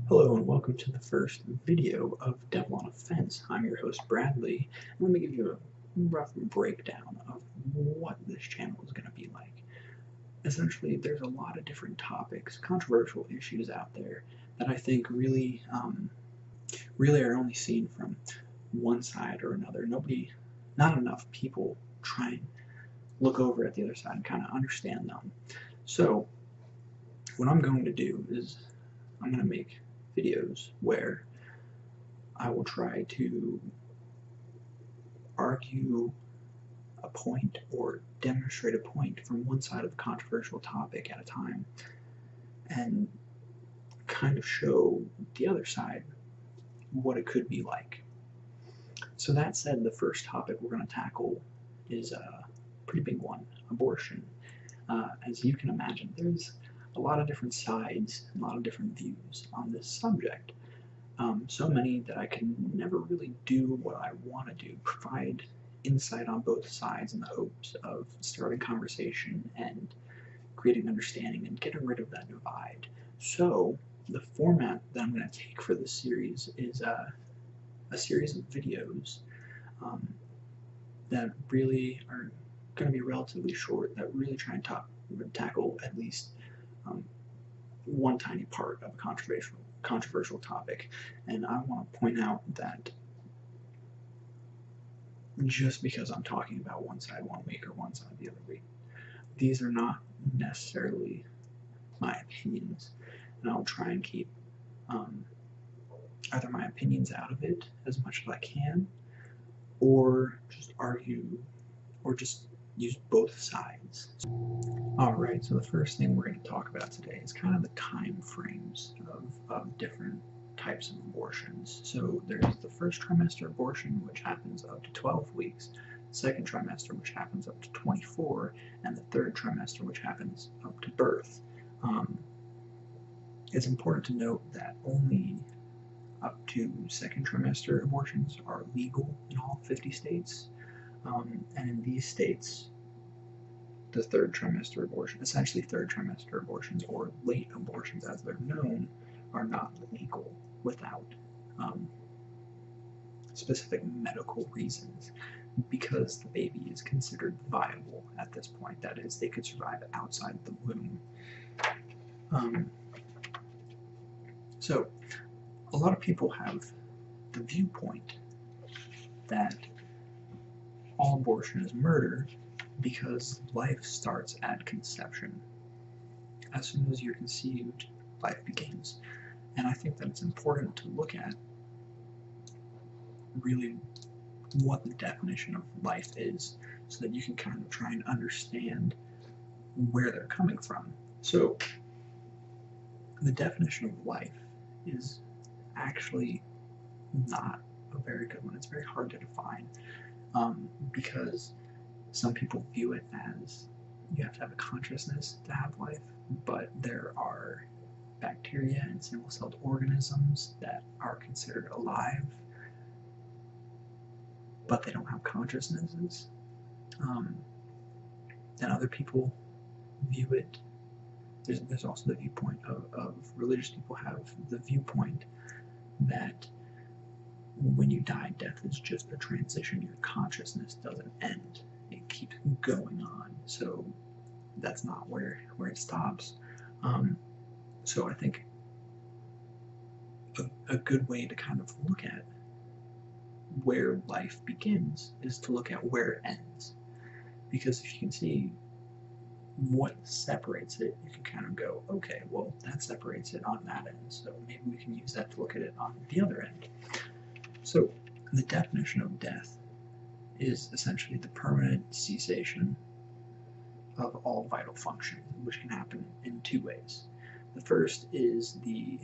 Hello and welcome to the first video of Devil on a Fence. I'm your host Bradley, and let me give you a rough breakdown of what this channel is going to be like. Essentially, there's a lot of different topics, controversial issues out there that I think really are only seen from one side or another. Not enough people try and look over at the other side and kind of understand them. So what I'm going to do is I'm going to make videos where I will try to argue a point or demonstrate a point from one side of the controversial topic at a time and kind of show the other side what it could be like. So that said, the first topic we're going to tackle is a pretty big one, abortion. As you can imagine, there's a lot of different sides and a lot of different views on this subject. So many that I can never really do what I want to do, provide insight on both sides in the hopes of starting conversation and creating understanding and getting rid of that divide. So the format that I'm going to take for this series is a series of videos that really are going to be relatively short, that really try and tackle at least one tiny part of a controversial topic. And I want to point out that just because I'm talking about one side one week or one side the other week, these are not necessarily my opinions, and I'll try and keep either my opinions out of it as much as I can, or just argue, or just use both sides. Alright, so the first thing we're going to talk about today is kind of the time frames of different types of abortions. So there's the first trimester abortion, which happens up to 12 weeks, second trimester, which happens up to 24, and the third trimester, which happens up to birth. It's important to note that only up to second trimester abortions are legal in all 50 states, and in these states, the third trimester abortion, essentially third trimester abortions or late abortions as they're known, are not legal without specific medical reasons, because the baby is considered viable at this point. That is, they could survive outside the womb. So a lot of people have the viewpoint that all abortion is murder because life starts at conception. As soon as you're conceived, life begins. And I think that it's important to look at really what the definition of life is, so that you can kind of try and understand where they're coming from. So the definition of life is actually not a very good one. It's very hard to define, because some people view it as you have to have a consciousness to have life, but there are bacteria and single-celled organisms that are considered alive, but they don't have consciousnesses. And other people view it, there's also the viewpoint of religious people have the viewpoint that when you die, death is just a transition. Your consciousness doesn't end. It keeps going on. So that's not where it stops. So I think a good way to kind of look at where life begins is to look at where it ends. Because if you can see what separates it, you can kind of go, okay, well, that separates it on that end, so maybe we can use that to look at it on the other end. So the definition of death is essentially the permanent cessation of all vital function, which can happen in two ways. The first is the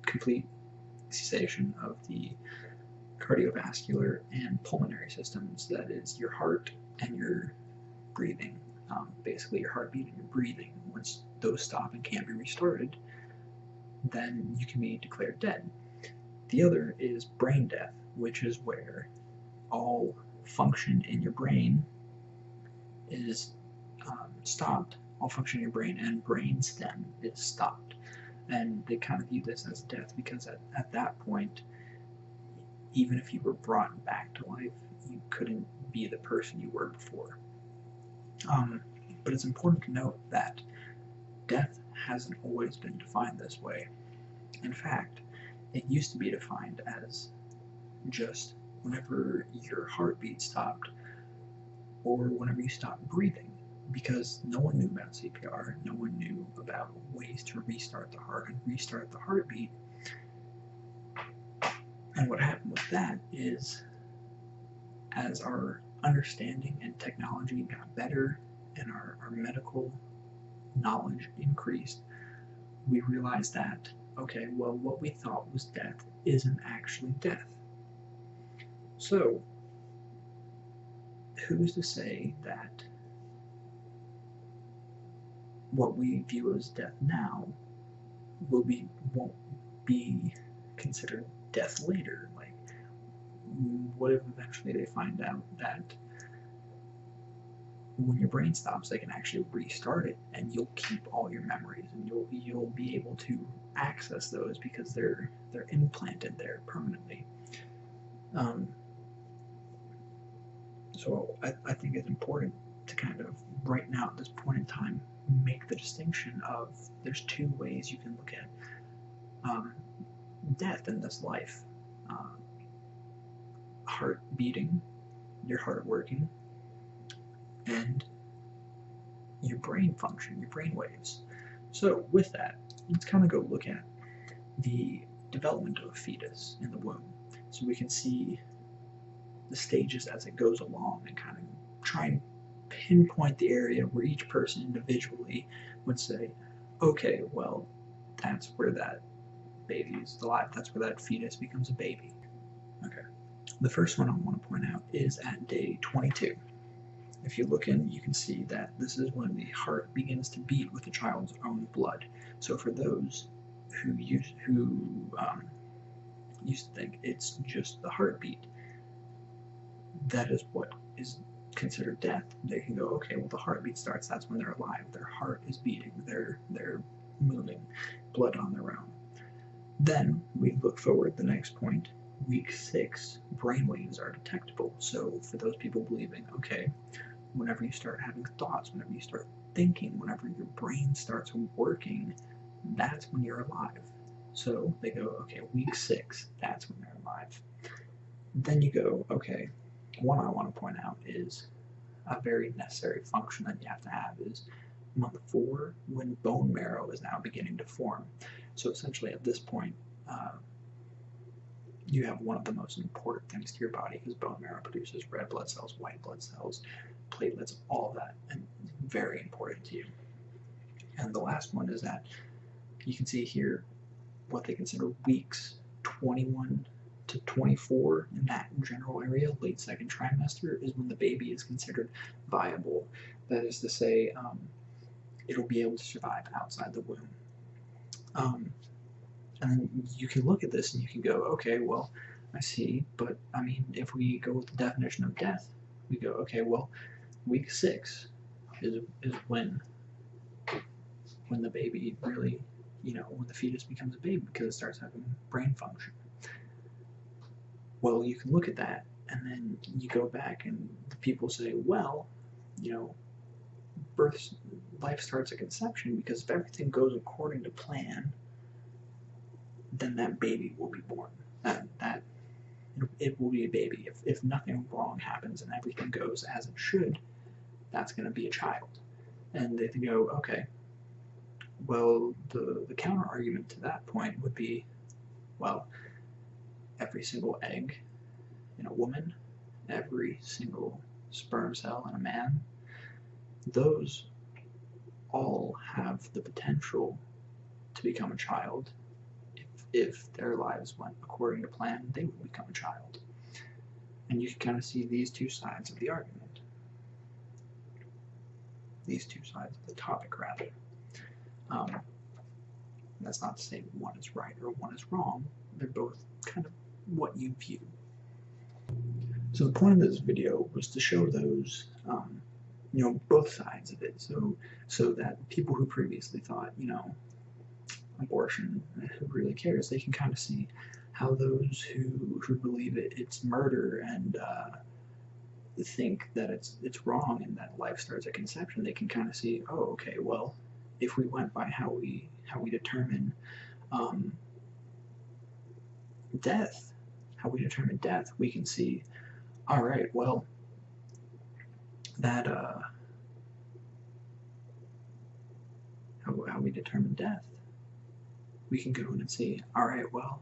complete cessation of the cardiovascular and pulmonary systems, that is your heart and your breathing. Basically your heartbeat and your breathing. Once those stop and can't be restarted, then you can be declared dead. The other is brain death, which is where all function in your brain is stopped. All function in your brain and brain stem is stopped. and they kind of view this as death because at that point, even if you were brought back to life, you couldn't be the person you were before. But it's important to note that death hasn't always been defined this way. In fact, it used to be defined as just whenever your heartbeat stopped or whenever you stopped breathing, because no one knew about CPR, no one knew about ways to restart the heart and restart the heartbeat. And what happened with that is, as our understanding and technology got better and our medical knowledge increased, we realized that, okay, well, what we thought was death isn't actually death. So, who's to say that what we view as death now won't be considered death later? Like, what if eventually they find out that when your brain stops, they can actually restart it, and you'll keep all your memories, and you'll be able to access those because they're implanted there permanently. So I think it's important to kind of right now at this point in time make the distinction of there's two ways you can look at death in this life: heart beating, your heart working, and your brain function, your brain waves. So with that, let's kind of go look at the development of a fetus in the womb, so we can see the stages as it goes along and kind of try and pinpoint the area where each person individually would say, okay, well, that's where that baby is alive, that's where that fetus becomes a baby. Okay, the first one I want to point out is at day 22. If you look in, you can see that this is when the heart begins to beat with the child's own blood. So for those who used to think it's just the heartbeat, that is what is considered death. They can go, okay, well, the heartbeat starts, that's when they're alive, their heart is beating, they're moving blood on their own. Then we look forward the next point, week 6, brainwaves are detectable. So for those people believing, okay, whenever you start having thoughts, whenever you start thinking, whenever your brain starts working, that's when you're alive. So they go, okay, week 6, that's when they're alive. Then you go, okay, one I want to point out is a very necessary function that you have to have is month 4, when bone marrow is now beginning to form. So essentially at this point, you have one of the most important things to your body, because bone marrow produces red blood cells, white blood cells, platelets, all of that, and very important to you. And the last one is that you can see here what they consider weeks 21 to 24 in that general area, late second trimester, is when the baby is considered viable. That is to say, it'll be able to survive outside the womb. And you can look at this and you can go, okay, well, I see, but I mean, if we go with the definition of death, we go, okay, well, week 6 is when the baby really, when the fetus becomes a baby, because it starts having brain function. Well, you can look at that, and then you go back and the people say, well, life starts at conception, because if everything goes according to plan, then that baby will be born. It will be a baby. If nothing wrong happens and everything goes as it should, that's going to be a child. And they go, okay, well, the counter argument to that point would be, well, every single egg in a woman, every single sperm cell in a man, those all have the potential to become a child. If their lives went according to plan, they would become a child. And you can kind of see these two sides of the argument. These two sides of the topic, rather. That's not to say one is right or one is wrong. They're both kind of what you view. So the point of this video was to show those, both sides of it, so that people who previously thought, abortion, who really cares? They can kind of see how those who believe it's murder and think that it's wrong and that life starts at conception, they can kind of see, oh, okay, well, if we went by how we determine death, we can see, all right, well, that how we determine death, we can go in and see, all right, well,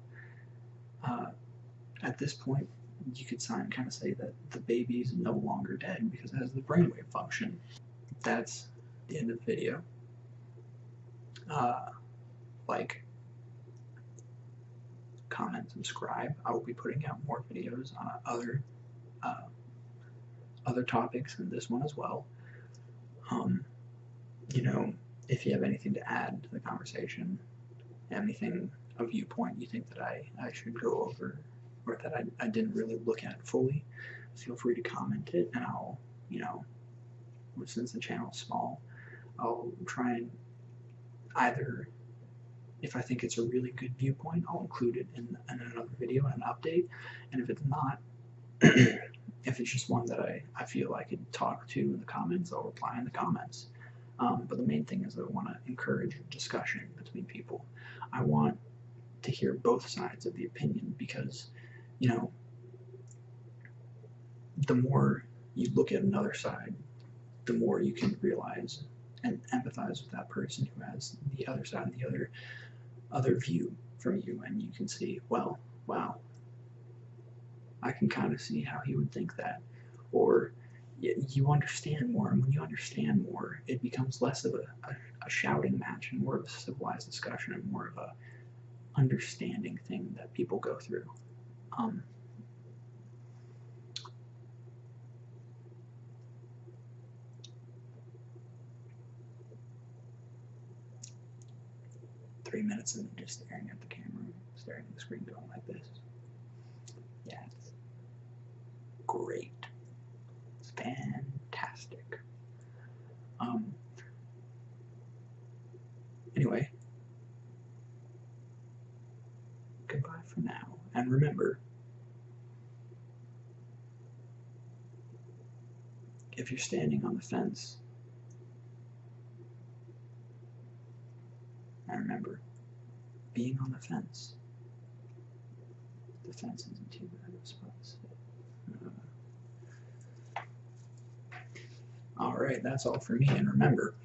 at this point, you could kind of say that the baby's no longer dead because it has the brainwave function. That's the end of the video. Like, comment, subscribe. I will be putting out more videos on other topics than this one as well. You know, if you have anything to add to the conversation, anything, a viewpoint you think that I should go over, or that I didn't really look at fully, feel free to comment it, and I'll, you know, since the channel is small, I'll try and either, if I think it's a really good viewpoint, I'll include it in another video and an update, and if it's not, if it's just one that I feel I could talk to in the comments, I'll reply in the comments. But the main thing is that I want to encourage discussion between people. I want to hear both sides of the opinion because, you know, the more you look at another side, the more you can realize and empathize with that person who has the other side and the other view from you, and you can see, well, wow, I can kind of see how he would think that, or you understand more, and when you understand more, it becomes less of a shouting match and more of a civilized discussion and more of a understanding thing that people go through. 3 minutes of me just staring at the camera, staring at the screen, going like this. Yeah, it's great. It's fantastic. Anyway, goodbye for now. And remember, if you're standing on the fence, and remember, being on the fence isn't too bad of a spot to sit. Alright, that's all for me, and remember,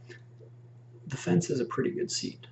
the fence is a pretty good seat.